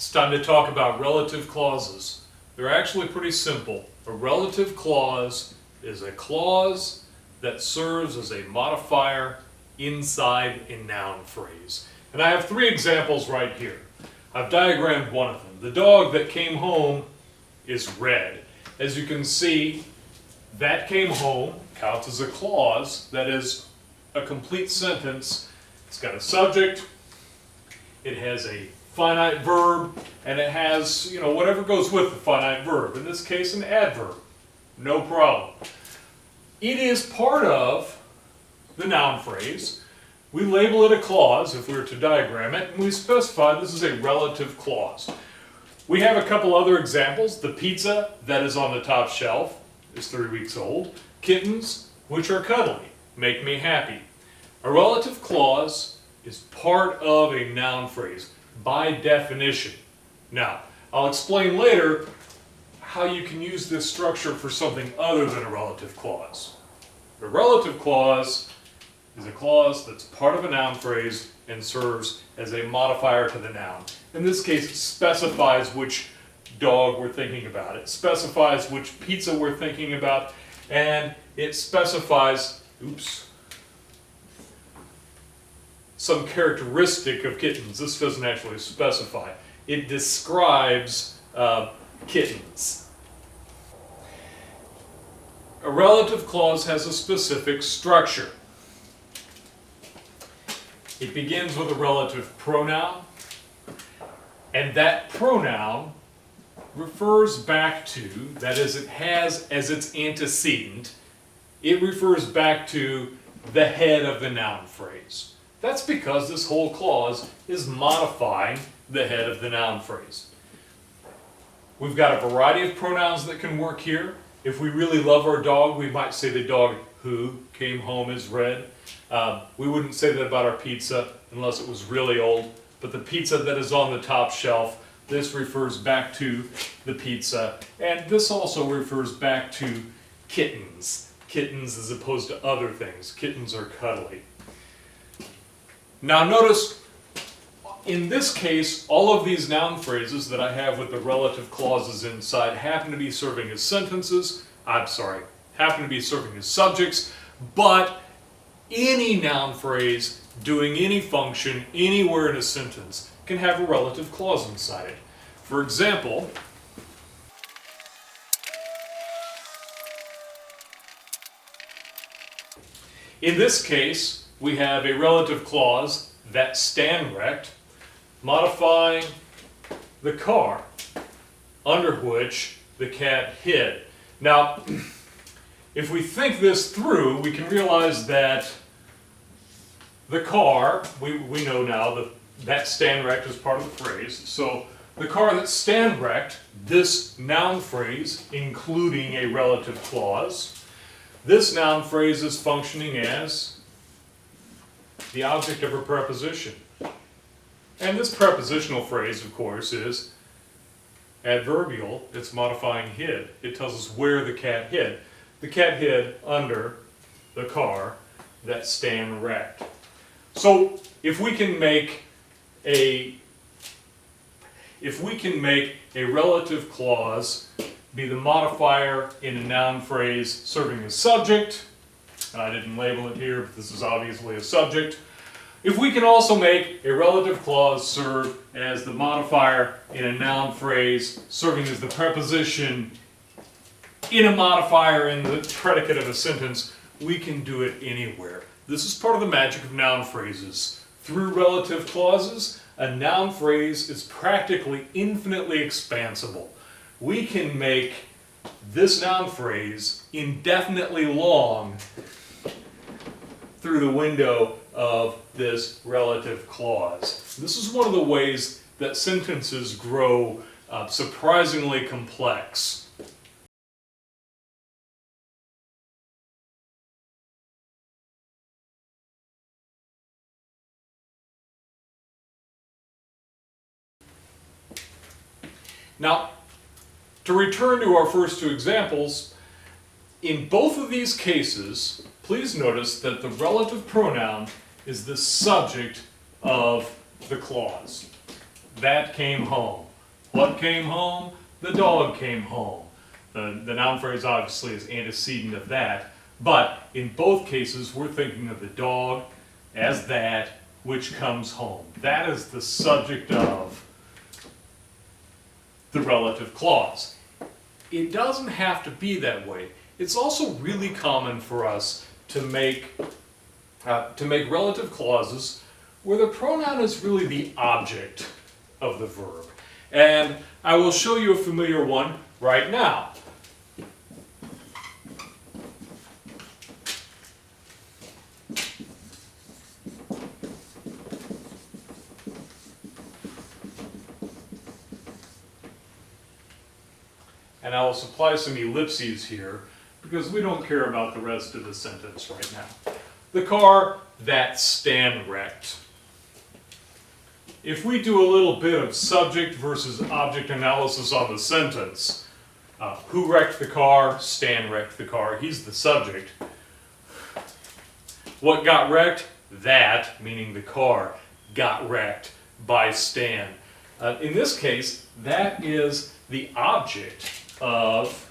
It's time to talk about relative clauses. They're actually pretty simple. A relative clause is a clause that serves as a modifier inside a noun phrase. And I have three examples right here. I've diagrammed one of them. The dog that came home is red. As you can see, that came home counts as a clause that is a complete sentence. It's got a subject, it has a finite verb, and it has, whatever goes with the finite verb. In this case, an adverb. No problem. It is part of the noun phrase. We label it a clause if we were to diagram it, and we specify this is a relative clause. We have a couple other examples. The pizza that is on the top shelf is 3 weeks old. Kittens, which are cuddly, make me happy. A relative clause is part of a noun phrase by definition. Now, I'll explain later how you can use this structure for something other than a relative clause. A relative clause is a clause that's part of a noun phrase and serves as a modifier to the noun. In this case, it specifies which dog we're thinking about. It specifies which pizza we're thinking about, and it specifies, some characteristic of kittens. This doesn't actually specify. It describes kittens. A relative clause has a specific structure. It begins with a relative pronoun, and that pronoun refers back to, that is, it has as its antecedent, it refers back to the head of the noun phrase. That's because this whole clause is modifying the head of the noun phrase. We've got a variety of pronouns that can work here. If we really love our dog, we might say the dog who came home is red. We wouldn't say that about our pizza unless it was really old. But the pizza that is on the top shelf, this refers back to the pizza. And this also refers back to kittens. Kittens as opposed to other things. Kittens are cuddly. Now notice, in this case, all of these noun phrases that I have with the relative clauses inside happen to be serving as happen to be serving as subjects, but any noun phrase doing any function anywhere in a sentence can have a relative clause inside it. For example, in this case, we have a relative clause, that stand rect, modifying the car under which the cat hid. Now, if we think this through, we can realize that the car, we know now that stand rect is part of the phrase, so the car that stand rect, this noun phrase, including a relative clause, this noun phrase is functioning as the object of a preposition. And this prepositional phrase, of course, is adverbial. It's modifying hid. It tells us where the cat hid. The cat hid under the car that stand rect. So if we can make a relative clause be the modifier in a noun phrase serving as subject, and I didn't label it here, but this is obviously a subject. If we can also make a relative clause serve as the modifier in a noun phrase serving as the preposition in a modifier in the predicate of a sentence, we can do it anywhere. This is part of the magic of noun phrases. Through relative clauses, a noun phrase is practically infinitely expansible. We can make this noun phrase indefinitely long through the window of this relative clause. This is one of the ways that sentences grow surprisingly complex. Now, to return to our first two examples, in both of these cases, please notice that the relative pronoun is the subject of the clause. That came home. What came home? The dog came home. The noun phrase obviously is antecedent of that, but in both cases we're thinking of the dog as that which comes home. That is the subject of the relative clause. It doesn't have to be that way. It's also really common for us to make relative clauses where the pronoun is really the object of the verb. And I will show you a familiar one right now. And I will supply some ellipses here because we don't care about the rest of the sentence right now. The car that Stan wrecked. If we do a little bit of subject versus object analysis on the sentence, who wrecked the car? Stan wrecked the car. He's the subject. What got wrecked? That, meaning the car, got wrecked by Stan. In this case, that is the object of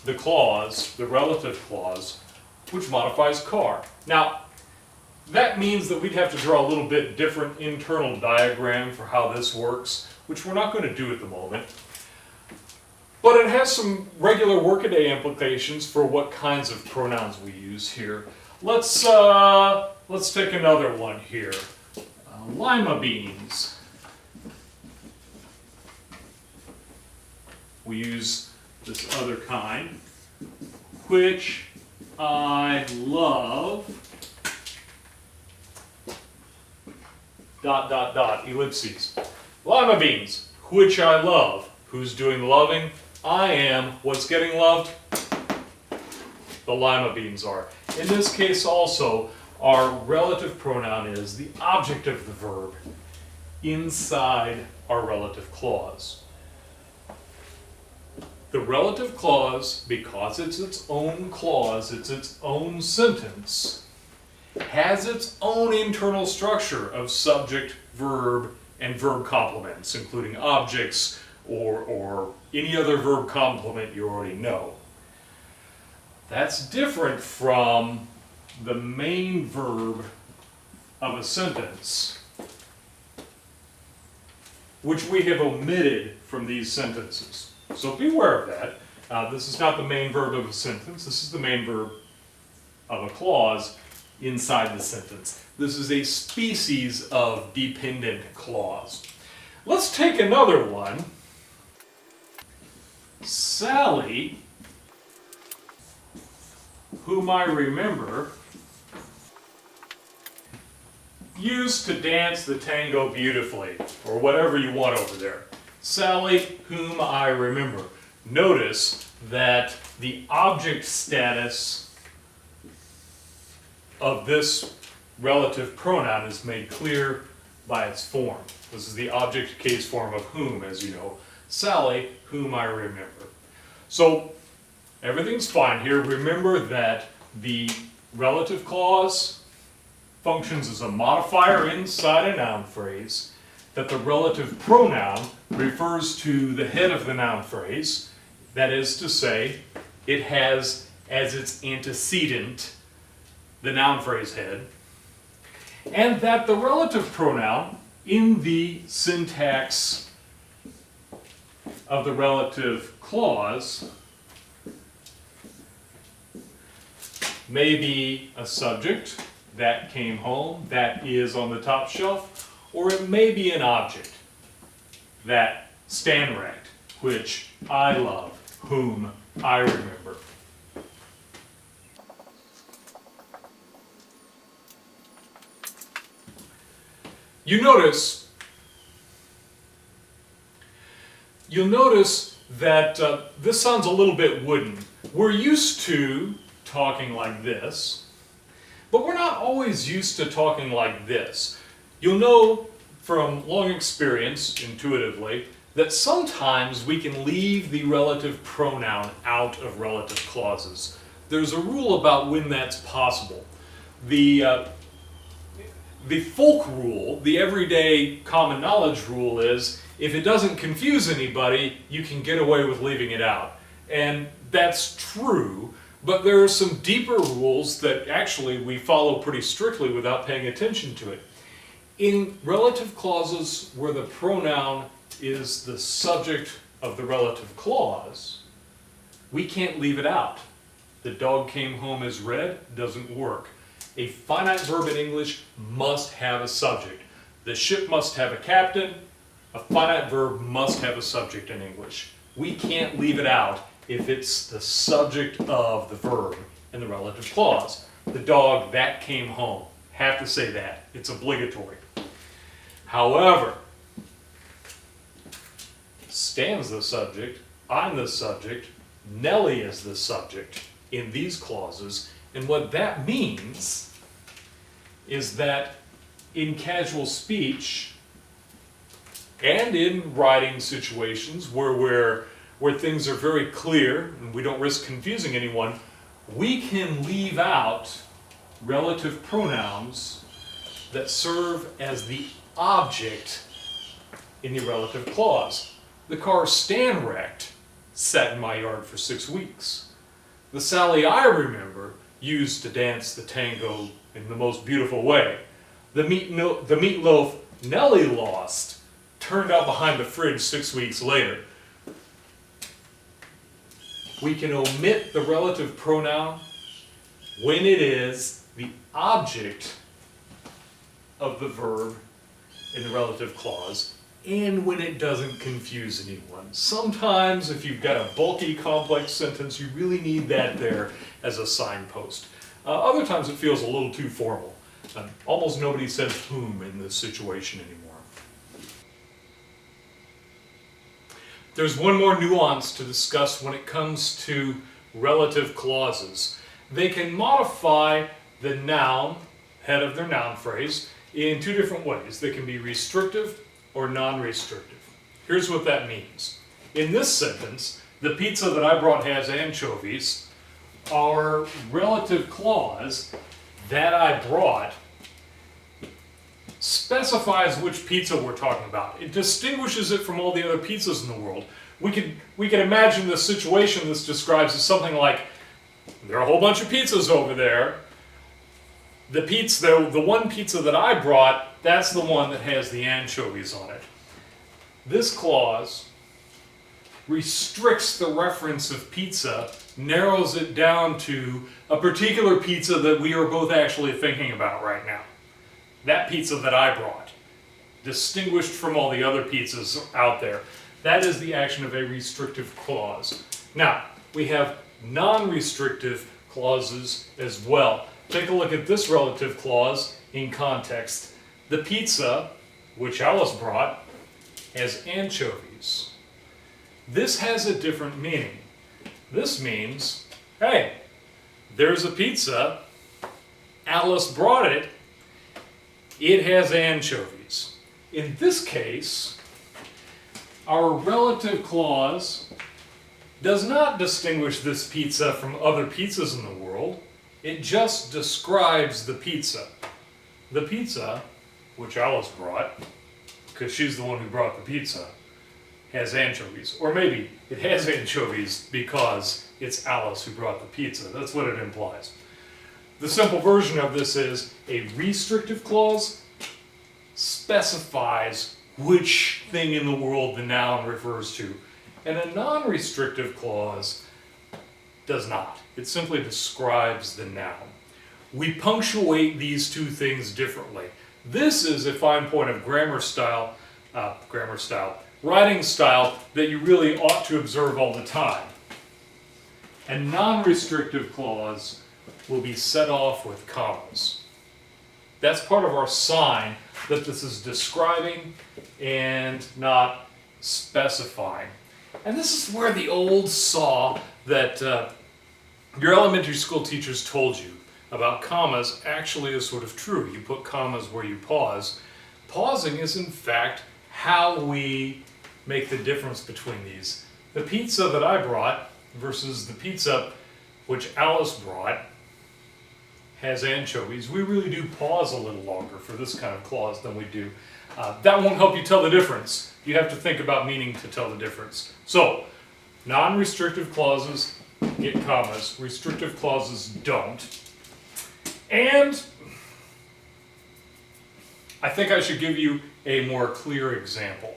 the clause, the relative clause, which modifies car. Now, that means that we'd have to draw a little bit different internal diagram for how this works, which we're not going to do at the moment. But it has some regular workaday implications for what kinds of pronouns we use here. Let's take another one here. Lima beans. We use this other kind, which I love, ... ellipses. Lima beans, which I love. Who's doing the loving? I am. What's getting loved? The lima beans are. In this case also, our relative pronoun is the object of the verb inside our relative clause. The relative clause, because it's its own clause, it's its own sentence, has its own internal structure of subject, verb, and verb complements, including objects or any other verb complement you already know. That's different from the main verb of a sentence, which we have omitted from these sentences. So be aware of that. This is not the main verb of a sentence. This is the main verb of a clause inside the sentence. This is a species of dependent clause. Let's take another one. Sally, whom I remember, used to dance the tango beautifully, or whatever you want over there. Sally, whom I remember. Notice that the object status of this relative pronoun is made clear by its form. This is the object case form of whom, as you know. Sally, whom I remember. So everything's fine here. Remember that the relative clause functions as a modifier inside a noun phrase, that the relative pronoun refers to the head of the noun phrase, that is to say, it has as its antecedent the noun phrase head, and that the relative pronoun in the syntax of the relative clause may be a subject, that came home, that is on the top shelf, or it may be an object, that Stan wrecked, which I love, whom I remember. You'll notice that this sounds a little bit wooden. We're used to talking like this, but we're not always used to talking like this. You'll know from long experience, intuitively, that sometimes we can leave the relative pronoun out of relative clauses. There's a rule about when that's possible. The The folk rule, the everyday common knowledge rule is, if it doesn't confuse anybody, you can get away with leaving it out. And that's true, but there are some deeper rules that actually we follow pretty strictly without paying attention to it. In relative clauses where the pronoun is the subject of the relative clause, we can't leave it out. The dog came home as red doesn't work. A finite verb in English must have a subject. The ship must have a captain. A finite verb must have a subject in English. We can't leave it out if it's the subject of the verb in the relative clause. The dog that came home. Have to say that. It's obligatory. However, Stan's the subject, I'm the subject, Nellie is the subject in these clauses, and what that means is that in casual speech and in writing situations where things are very clear and we don't risk confusing anyone, we can leave out relative pronouns that serve as the object in the relative clause. The car Stan wrecked sat in my yard for 6 weeks. The Sally I remember used to dance the tango in the most beautiful way. The meatloaf Nellie lost turned out behind the fridge 6 weeks later. We can omit the relative pronoun when it is the object of the verb in the relative clause and when it doesn't confuse anyone. Sometimes if you've got a bulky, complex sentence, you really need that there as a signpost. Other times it feels a little too formal. Almost nobody says whom in this situation anymore. There's one more nuance to discuss when it comes to relative clauses. They can modify the noun, head of their noun phrase, in two different ways. They can be restrictive or non-restrictive. Here's what that means. In this sentence, the pizza that I brought has anchovies. Our relative clause, that I brought, specifies which pizza we're talking about. It distinguishes it from all the other pizzas in the world. We can imagine the situation this describes as something like, there are a whole bunch of pizzas over there. The one pizza that I brought, that's the one that has the anchovies on it. This clause restricts the reference of pizza, narrows it down to a particular pizza that we are both actually thinking about right now. That pizza that I brought, distinguished from all the other pizzas out there. That is the action of a restrictive clause. Now, we have non-restrictive clauses as well. Take a look at this relative clause in context. The pizza, which Alice brought, has anchovies. This has a different meaning. This means, hey, there's a pizza, Alice brought it, it has anchovies. In this case, our relative clause does not distinguish this pizza from other pizzas in the world. It just describes the pizza. The pizza, which Alice brought, because she's the one who brought the pizza, has anchovies. Or maybe it has anchovies because it's Alice who brought the pizza. That's what it implies. The simple version of this is a restrictive clause specifies which thing in the world the noun refers to. And a non-restrictive clause does not. It simply describes the noun. We punctuate these two things differently. This is a fine point of writing style that you really ought to observe all the time. A non-restrictive clause will be set off with commas. That's part of our sign that this is describing and not specifying. And this is where the old saw that your elementary school teachers told you about commas actually is sort of true. You put commas where you pause. Pausing is in fact how we make the difference between these. The pizza that I brought versus the pizza which Alice brought has anchovies, we really do pause a little longer for this kind of clause than we do. That won't help you tell the difference. You have to think about meaning to tell the difference. So, non-restrictive clauses get commas, restrictive clauses don't. And I think I should give you a more clear example.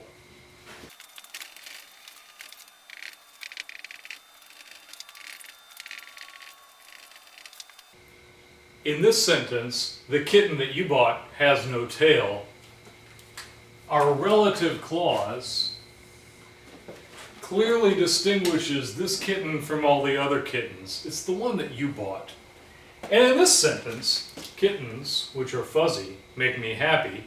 In this sentence, the kitten that you bought has no tail. Our relative clause clearly distinguishes this kitten from all the other kittens. It's the one that you bought. And in this sentence, kittens, which are fuzzy, make me happy,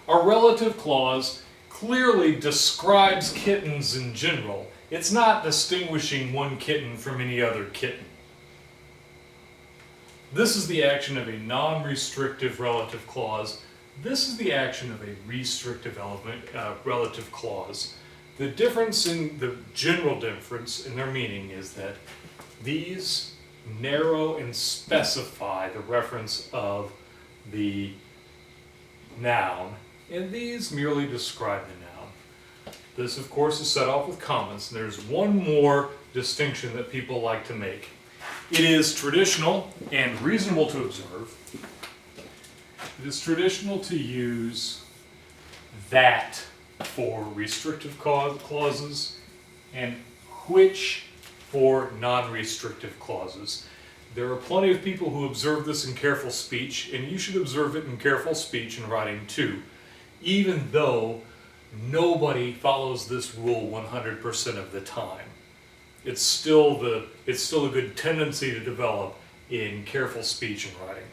our relative clause clearly describes kittens in general. It's not distinguishing one kitten from any other kitten. This is the action of a non-restrictive relative clause. This is the action of a restrictive relative clause. The difference in the general difference in their meaning is that these narrow and specify the reference of the noun, and these merely describe the noun. This, of course, is set off with commas. There's one more distinction that people like to make. It is traditional and reasonable to observe. It is traditional to use that for restrictive clauses and which for non-restrictive clauses. There are plenty of people who observe this in careful speech, and you should observe it in careful speech and writing too, even though nobody follows this rule 100% of the time. It's still a good tendency to develop in careful speech and writing.